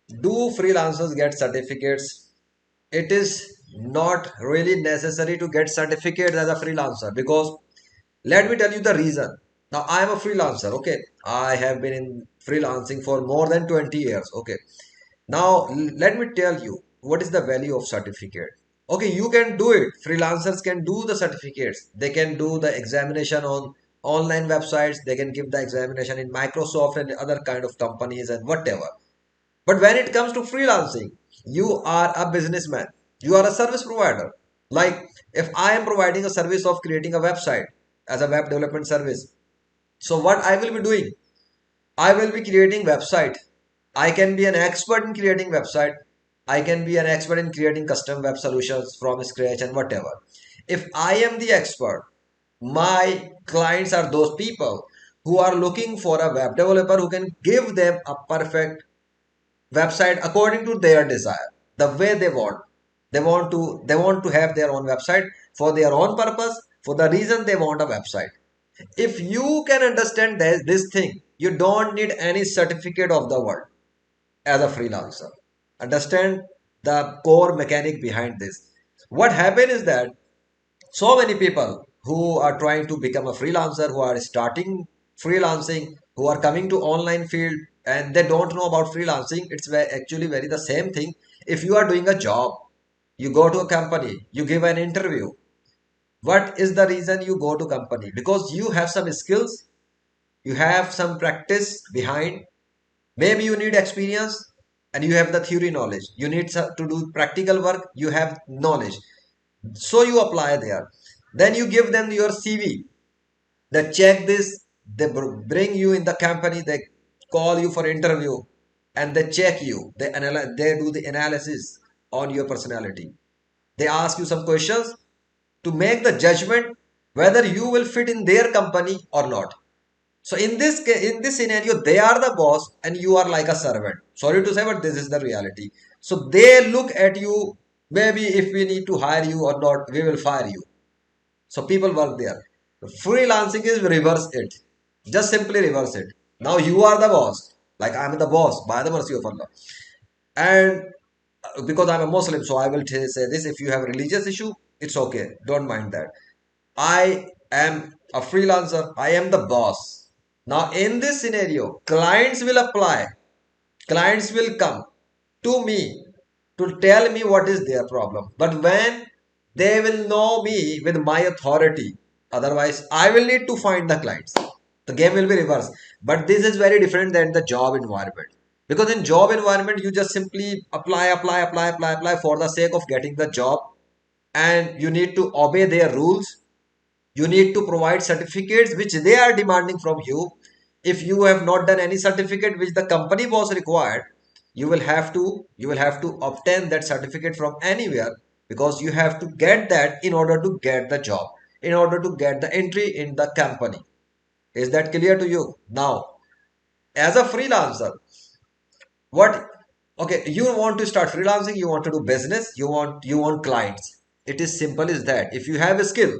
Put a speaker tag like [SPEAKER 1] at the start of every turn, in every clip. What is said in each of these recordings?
[SPEAKER 1] Do freelancers get certificates? It is not really necessary to get certificates as a freelancer, because let me tell you the reason. Now I am a freelancer, okay? I have been in freelancing for more than 20 years, okay? Now let me tell you what is the value of certificate. Okay, you can do it. Freelancers can do the certificates. They can do the examination on online websites. They can give the examination in Microsoft and other kind of companies and whatever. But when it comes to freelancing, you are a businessman. You are a service provider. Like if I am providing a service of creating a website as a web development service. So what I will be doing? I will be creating website. I can be an expert in creating website. I can be an expert in creating custom web solutions from scratch and whatever. If I am the expert, my clients are those people who are looking for a web developer who can give them a perfect website according to their desire, the way they want. They want to have their own website for their own purpose, for the reason they want a website. If you can understand this thing, you don't need any certificate of the world as a freelancer. Understand the core mechanic behind this. What happened is that so many people who are trying to become a freelancer, who are starting freelancing, who are coming to online field and they don't know about freelancing, it's actually very the same thing. If you are doing a job, you go to a company, you give an interview. What is the reason you go to company? Because you have some skills, you have some practice behind. Maybe you need experience and you have the theory knowledge. You need to do practical work, you have knowledge. So you apply there. Then you give them your CV. They check this, they bring you in the company, they call you for interview and they check you. They do the analysis on your personality. They ask you some questions to make the judgment whether you will fit in their company or not. So in this scenario, they are the boss and you are like a servant. Sorry to say, but this is the reality. So they look at you. Maybe if we need to hire you or not, we will fire you. So people work there. Freelancing is reverse it. Just simply reverse it. Now you are the boss. Like I am the boss by the mercy of Allah. And because I'm a Muslim, so I will say this: if you have a religious issue, it's okay. Don't mind that. I am a freelancer. I am the boss. Now, in this scenario, clients will apply. Clients will come to me to tell me what is their problem. But when they will know me with my authority, otherwise, I will need to find the clients. The game will be reversed. But this is very different than the job environment. Because in job environment, you just simply apply for the sake of getting the job, and you need to obey their rules. You need to provide certificates which they are demanding from you. If you have not done any certificate which the company was required, you will have to obtain that certificate from anywhere, because you have to get that in order to get the job, in order to get the entry in the company. Is that clear to you? Now, as a freelancer, what okay, you want to start freelancing, you want to do business, you want clients. It is simple as that. If you have a skill,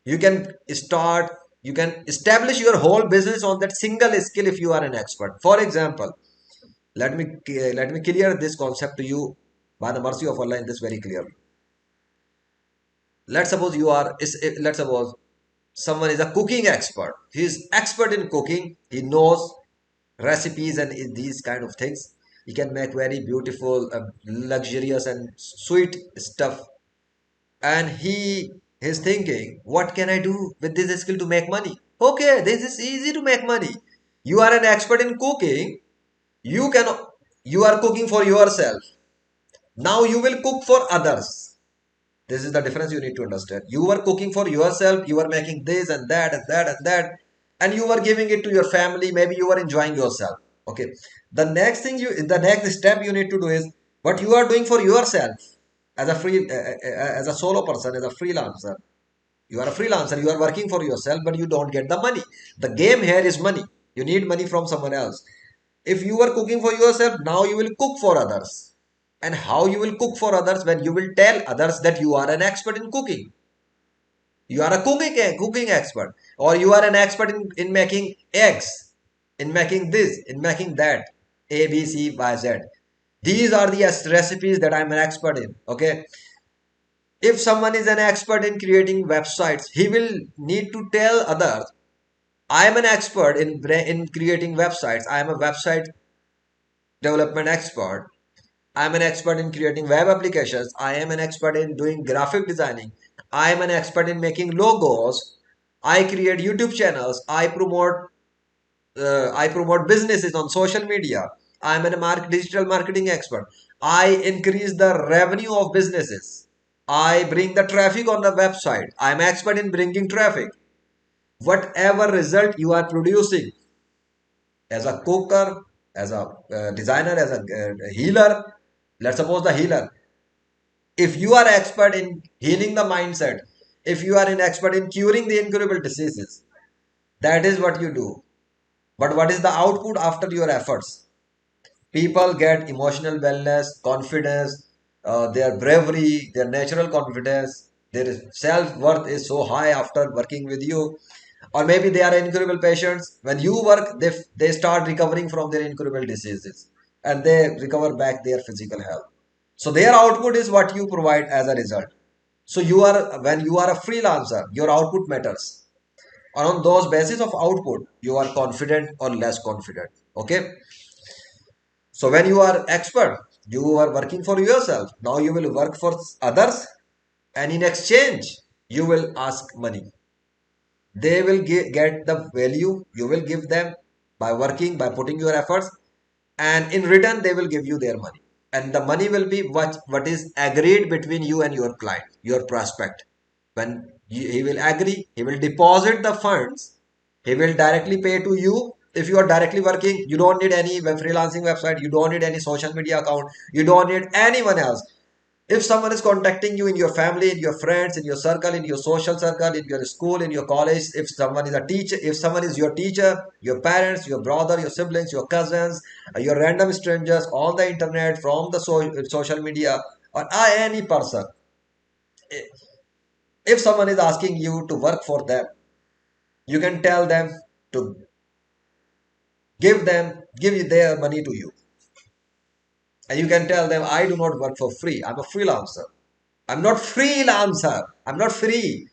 [SPEAKER 1] you can start, you can establish your whole business on that single skill if you are an expert. For example, let me clear this concept to you by the mercy of Allah in this very clearly. Let's suppose someone is a cooking expert. He is expert in cooking. He knows recipes and these kind of things. He can make very beautiful, luxurious and sweet stuff. And he is thinking, what can I do with this skill to make money? Okay, this is easy to make money. You are an expert in cooking. You can you are cooking for yourself. Now you will cook for others. This is the difference you need to understand. You were cooking for yourself, you were making this and that and that and that, and you were giving it to your family. Maybe you were enjoying yourself. Okay. The next step you need to do is what you are doing for yourself as as a solo person, as a freelancer. You are a freelancer, you are working for yourself, but you don't get the money. The game here is money. You need money from someone else. If you are cooking for yourself, now you will cook for others. And how you will cook for others? When you will tell others that you are an expert in cooking. You are a cooking expert. Or you are an expert in making eggs. In making this, in making that. A, B, C, Y, Z. These are the recipes that I'm an expert in. Okay. If someone is an expert in creating websites, he will need to tell others, I am an expert in creating websites. I am a website development expert. I am an expert in creating web applications. I am an expert in doing graphic designing. I am an expert in making logos. I create YouTube channels. I promote businesses on social media. I am a digital marketing expert. I increase the revenue of businesses. I bring the traffic on the website. I am expert in bringing traffic. Whatever result you are producing as a cooker, as a designer, as a healer, let's suppose the healer. If you are expert in healing the mindset, if you are an expert in curing the incurable diseases, that is what you do. But what is the output after your efforts? People get emotional wellness, confidence, their bravery, their natural confidence, their self-worth is so high after working with you. Or maybe they are incurable patients. When you work, they start recovering from their incurable diseases and they recover back their physical health. So their output is what you provide as a result. So when you are a freelancer, your output matters. And on those basis of output, you are confident or less confident. Okay. So when you are expert, you are working for yourself. Now you will work for others, and in exchange, you will ask money. They will get the value you will give them by working, by putting your efforts, and in return, they will give you their money. And the money will be what is agreed between you and your client, your prospect. When he will agree, he will deposit the funds, he will directly pay to you. If you are directly working, you don't need any freelancing website, you don't need any social media account, you don't need anyone else. If someone is contacting you in your family, in your friends, in your circle, in your social circle, in your school, in your college, if someone is a teacher, if someone is your teacher, your parents, your brother, your siblings, your cousins, your random strangers on the internet, from the social media, or any person, if someone is asking you to work for them, you can tell them to give their money to you. And you can tell them, I do not work for free. I'm a freelancer. I'm not freelancer. I'm not free.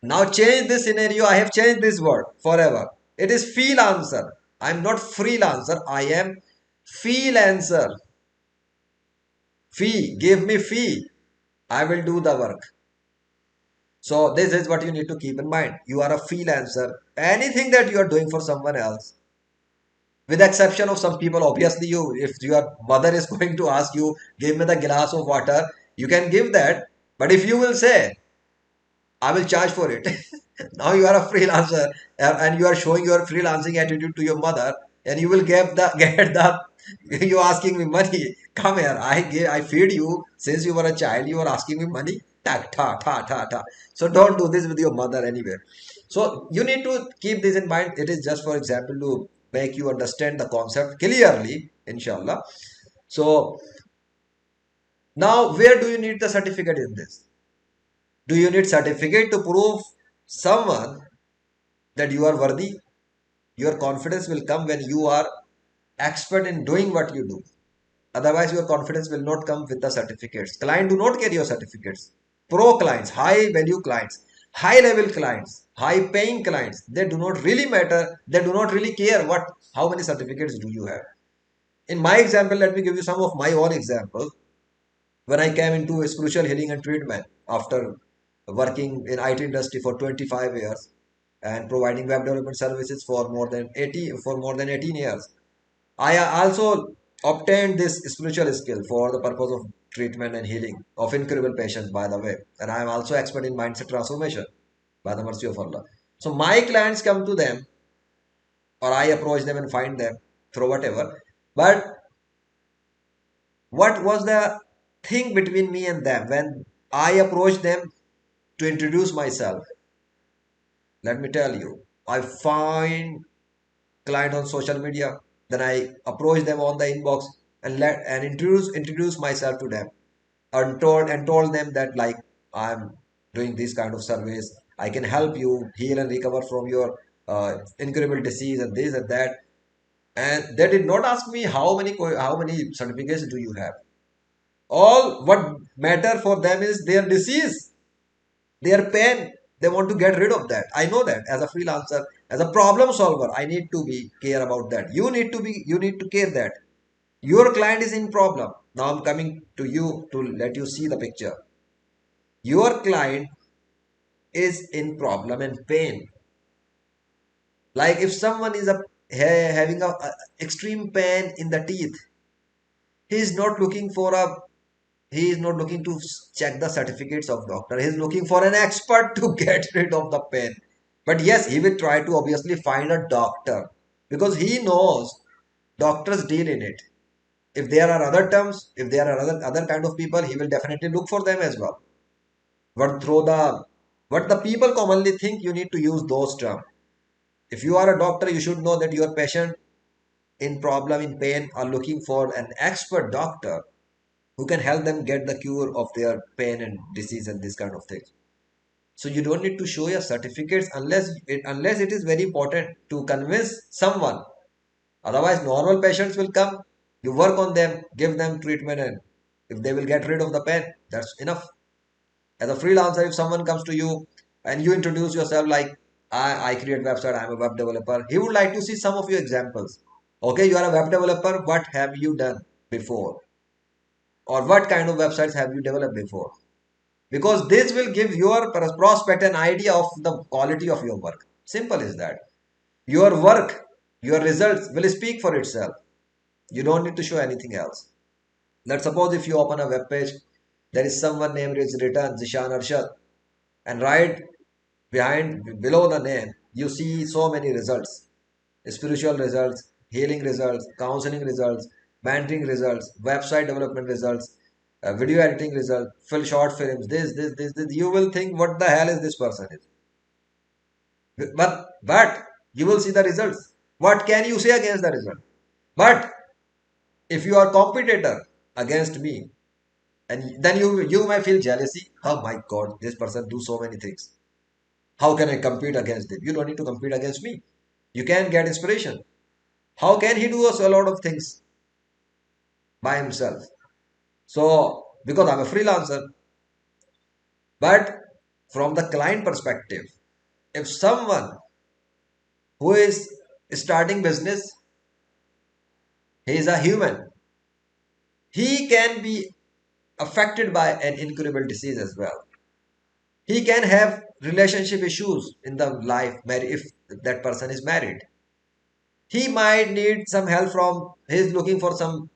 [SPEAKER 1] Now change this scenario. I have changed this word forever. It is freelancer. I'm not freelancer. I am freelancer. Fee. Give me fee. I will do the work. So this is what you need to keep in mind. You are a freelancer. Anything that you are doing for someone else, with the exception of some people, obviously if your mother is going to ask you, give me the glass of water, you can give that. But if you will say, I will charge for it. Now you are a freelancer and you are showing your freelancing attitude to your mother, and you will get the you asking me money. Come here, I feed you since you were a child. You are asking me money. Ta ta ta ta ta. So don't do this with your mother anywhere. So you need to keep this in mind. It is just for example to make you understand the concept clearly, inshallah. So now where do you need the certificate in this? Do you need certificate to prove someone that you are worthy? Your confidence will come when you are expert in doing what you do. Otherwise, your confidence will not come with the certificates. Clients do not carry your certificates. Pro clients, high value clients, high level clients, high paying clients, they do not really matter. They do not really care how many certificates do you have. In my example, let me give you some of my own examples. When I came into spiritual healing and treatment after working in IT industry for 25 years and providing web development services for more than 18 years, I also obtained this spiritual skill for the purpose of treatment and healing of incurable patients, by the way. And I am also expert in mindset transformation by the mercy of Allah. So my clients come to them, or I approach them and find them through whatever. But what was the thing between me and them when I approached them to introduce myself? Let me tell you, I find client on social media, then I approach them on the inbox and introduce myself to them and told them that, like, I'm doing this kind of service. I can help you heal and recover from your incurable disease and this and that. And they did not ask me how many certificates do you have. All what matter for them is their disease, their pain. They want to get rid of that. I know that as a freelancer, as a problem solver, I need to be care about that. You need to care that your client is in problem. Now I'm coming to you to let you see the picture. Your client is in problem and pain. Like if someone is having a extreme pain in the teeth, he is not looking for a he is not looking to check the certificates of doctor. He is looking for an expert to get rid of the pain. But yes, he will try to obviously find a doctor because he knows doctors deal in it. If there are other terms, if there are other kind of people, he will definitely look for them as well. But through the what the people commonly think, you need to use those terms. If you are a doctor, you should know that your patient in problem, in pain, are looking for an expert doctor who can help them get the cure of their pain and disease and this kind of things. So you don't need to show your certificates unless it is very important to convince someone. Otherwise, normal patients will come. You work on them, give them treatment, and if they will get rid of the pain, that's enough. As a freelancer, if someone comes to you and you introduce yourself like, I create website, I'm a web developer, he would like to see some of your examples. Okay, you are a web developer, what have you done before? Or what kind of websites have you developed before? Because this will give your prospect an idea of the quality of your work. Simple is that. Your work, your results will speak for itself. You don't need to show anything else. Let's suppose if you open a web page, there is someone name is written 𝘗𝘳𝘊𝘗𝘗, and right below the name, you see so many results: spiritual results, healing results, counseling results, mentoring results, website development results, video editing results, short films, this. You will think, what the hell is this person is? But you will see the results. What can you say against the result? But if you are competitor against me, and then you may feel jealousy. Oh my God, this person do so many things. How can I compete against him? You don't need to compete against me. You can get inspiration. How can he do a lot of things by himself? So, because I'm a freelancer. But from the client perspective, if someone who is starting business, he is a human, he can be affected by an incurable disease as well. He can have relationship issues in the life if that person is married. He might need some help from, he's looking for some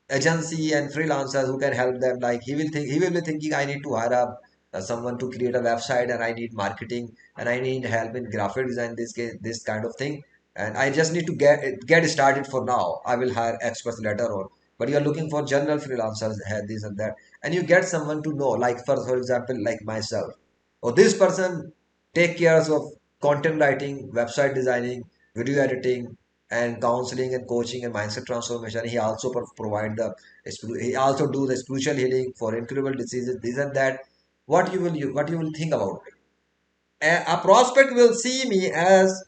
[SPEAKER 1] agency and freelancers who can help them. Like he will be thinking, I need to hire someone to create a website, and I need marketing, and I need help in graphic design, this kind of thing, and I just need to get started. For now, I will hire experts later on. But you are looking for general freelancers, have this and that, and you get someone to know, like for example, like myself, or this person take care of content writing, website designing, video editing, and counseling and coaching and mindset transformation. He also provide he also do the spiritual healing for incurable diseases, this and that. What you will think about me? A prospect will see me as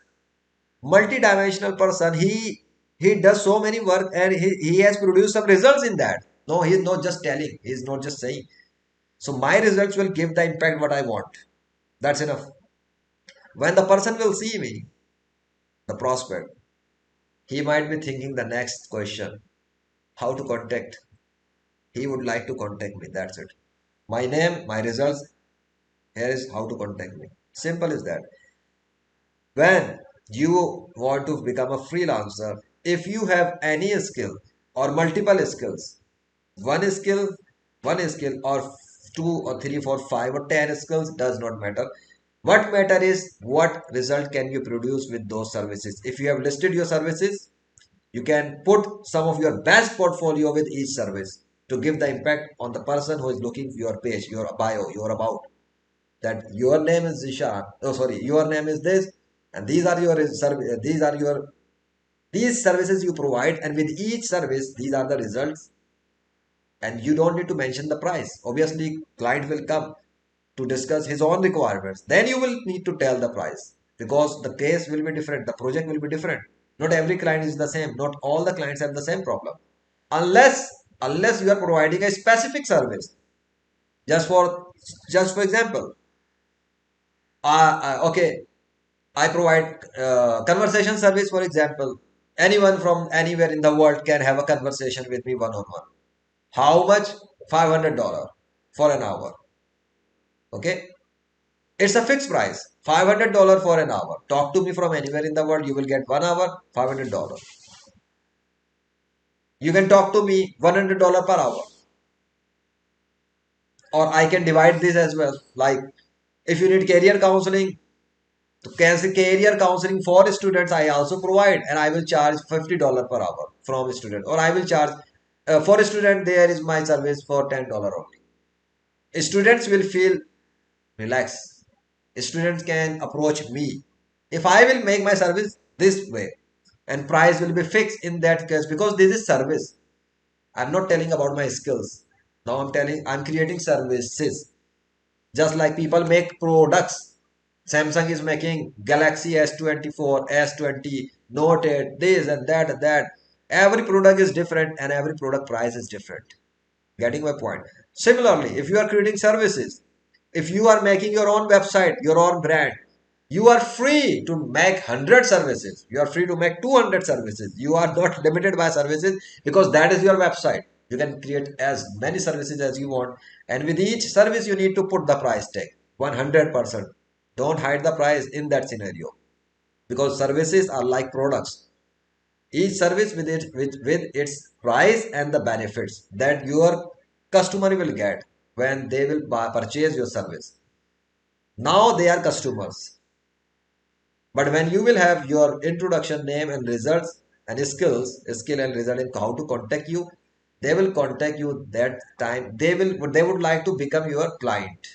[SPEAKER 1] multi-dimensional person. He does so many work, and he has produced some results in that. No, he is not just telling, he is not just saying. So my results will give the impact what I want. That's enough. When the person will see me, the prospect, he might be thinking the next question, how to contact. He would like to contact me. That's it. My name, my results. Here is how to contact me. Simple as that. When you want to become a freelancer, if you have any skill or multiple skills, one skill, or two or three, four, five or 10 skills, does not matter. What matter is what result can you produce with those services. If you have listed your services, you can put some of your best portfolio with each service to give the impact on the person who is looking your page, your bio, your about. That your name is Zishan. Oh, sorry, your name is this, and these are your these services you provide, and with each service, these are the results. And you don't need to mention the price. Obviously, client will come to discuss his own requirements. Then you will need to tell the price, because the case will be different, the project will be different. Not every client is the same. Not all the clients have the same problem. Unless you are providing a specific service. Just for example, okay, I provide conversation service. For example, anyone from anywhere in the world can have a conversation with me one on one. How much? $500 for an hour. Okay, it's a fixed price. $500 for an hour. Talk to me from anywhere in the world. You will get 1 hour, $500. You can talk to me $100 per hour. Or I can divide this as well. Like if you need career counseling, career counseling for students, I also provide, and I will charge $50 per hour from a student. Or I will charge for a student, there is my service for $10 only. Students will feel relaxed. Students can approach me. If I will make my service this way, and price will be fixed in that case, because this is service. I'm not telling about my skills. Now I'm creating services. Just like people make products. Samsung is making Galaxy S24, S20, Note 8, this and that and that. Every product is different and every product price is different. Getting my point? Similarly, if you are creating services, if you are making your own website, your own brand, you are free to make 100 services. You are free to make 200 services. You are not limited by services because that is your website. You can create as many services as you want. And with each service, you need to put the price tag 100%. Don't hide the price in that scenario, because services are like products. Each service with its price and the benefits that your customer will get when they will purchase your service. Now they are customers. But when you will have your introduction, name and results and skill and result in how to contact you, they will contact you that time. They would like to become your client.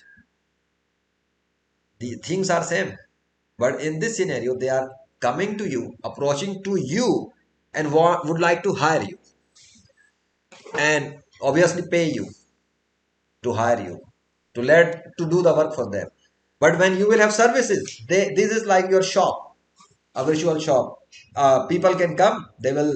[SPEAKER 1] The things are same, but in this scenario they are coming to you, approaching to you, and would like to hire you, and obviously pay you to hire you, to do the work for them. But when you will have services, this is like your shop, a virtual shop. People can come, they will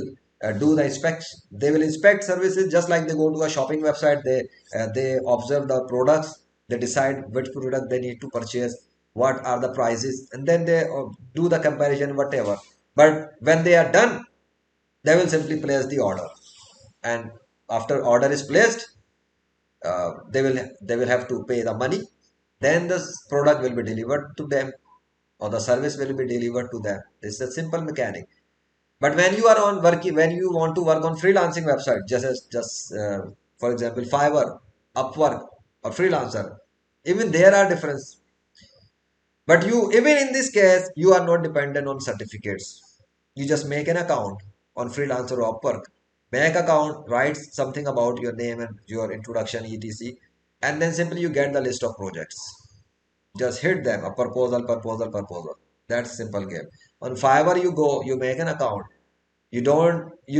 [SPEAKER 1] do the inspects. They will inspect services just like they go to a shopping website. They observe the products, they decide which product they need to purchase, what are the prices, and then they do the comparison, whatever. But when they are done, they will simply place the order, and after order is placed, they will have to pay the money. Then the product will be delivered to them, or the service will be delivered to them. This is a simple mechanic. But when you are on working, when you want to work on freelancing website, for example, Fiverr, Upwork, or Freelancer, even there are difference. But even in this case, you are not dependent on certificates. You just make an account on Freelancer or Upwork. Make account, write something about your name and your introduction, etc. And then simply you get the list of projects. Just hit them, a proposal. That's simple game. On Fiverr, you go, you make an account. You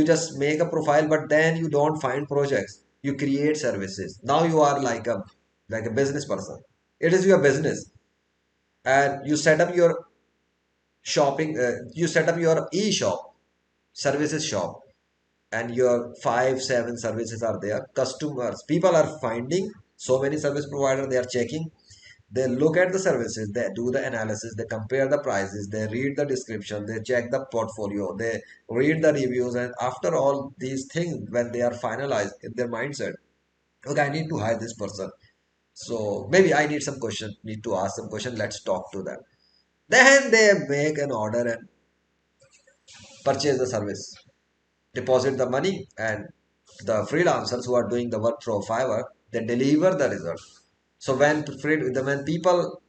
[SPEAKER 1] just make a profile, but then you don't find projects. You create services. Now you are like a business person. It is your business. And you set up your shopping, you set up your e-shop, services shop, and your 5-7 services are there. Customers, people are finding so many service providers, they are checking. They look at the services, they do the analysis, they compare the prices, they read the description, they check the portfolio, they read the reviews, and after all these things, when they are finalized in their mindset, okay, I need to hire this person. So maybe I need to ask some question, let's talk to them. Then they make an order and purchase the service, deposit the money, and the freelancers who are doing the work through Fiverr, they deliver the result. So when people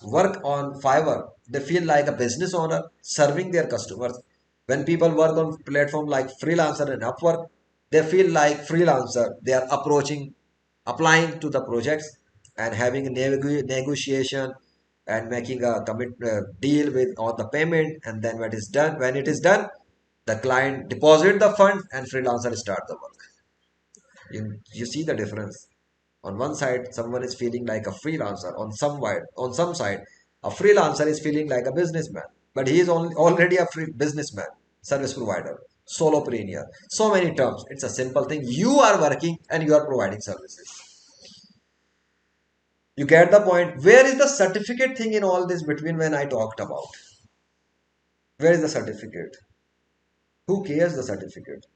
[SPEAKER 1] work on Fiverr, they feel like a business owner serving their customers. When people work on platform like Freelancer and Upwork, they feel like freelancer. They are applying to the projects and having a negotiation and making a deal with on the payment. And then when it is done, the client deposit the fund and freelancer start the work. You see the difference. On one side, someone is feeling like a freelancer. On some side, a freelancer is feeling like a businessman. But he is already a free businessman. service provider, solopreneur. So many terms. It's a simple thing. You are working and you are providing services. You get the point. Where is the certificate thing in all this between when I talked about? Where is the certificate? Who cares the certificate?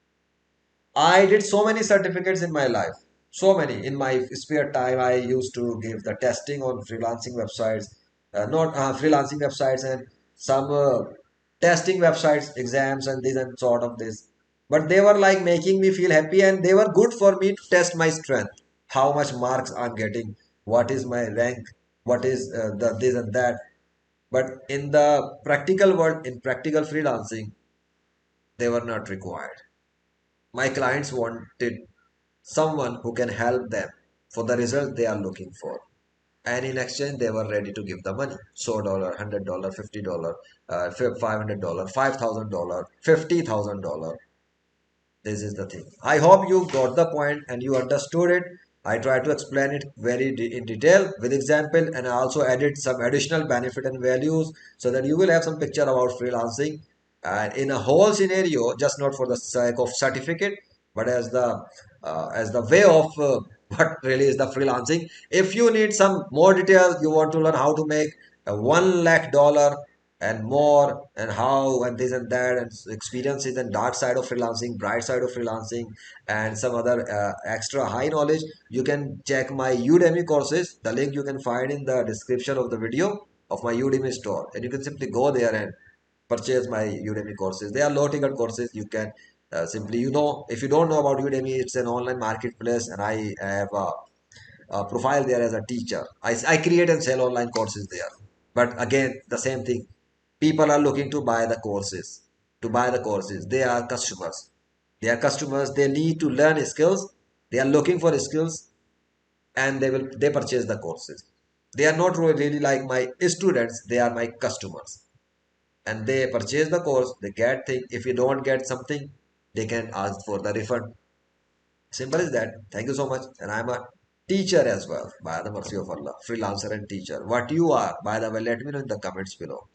[SPEAKER 1] I did so many certificates in my life. So many. In my spare time, I used to give the testing on freelancing websites, not freelancing websites and some testing websites, exams and this and sort of this. But they were like making me feel happy and they were good for me to test my strength. How much marks I'm getting, what is my rank, what is the this and that. But in the practical world, in practical freelancing, they were not required. My clients wanted someone who can help them for the result they are looking for. And in exchange, they were ready to give the money. $100, $100, $50, $500, $5,000, $50,000. This is the thing. I hope you got the point and you understood it. I try to explain it very in detail with example, and I also added some additional benefit and values so that you will have some picture about freelancing and in a whole scenario, just not for the sake of certificate, but as the way of what really is the freelancing. If you need some more details, you want to learn how to make a $1 lakh and more, and how and this and that, and experiences and dark side of freelancing, bright side of freelancing, and some other extra high knowledge, you can check my Udemy courses. The link you can find in the description of the video of my Udemy store, and you can simply go there and purchase my Udemy courses. They are low ticket courses. You can simply, if you don't know about Udemy, it's an online marketplace, and I have a profile there as a teacher. I create and sell online courses there. But again, the same thing. People are looking to buy the courses. To buy the courses, they are customers. They are customers. They need to learn skills. They are looking for skills, and they purchase the courses. They are not really like my students. They are my customers, and they purchase the course. They get thing. If you don't get something, they can ask for the refund. Simple as that. Thank you so much. And I'm a teacher as well, by the mercy of Allah. Freelancer and teacher. What you are, by the way, let me know in the comments below.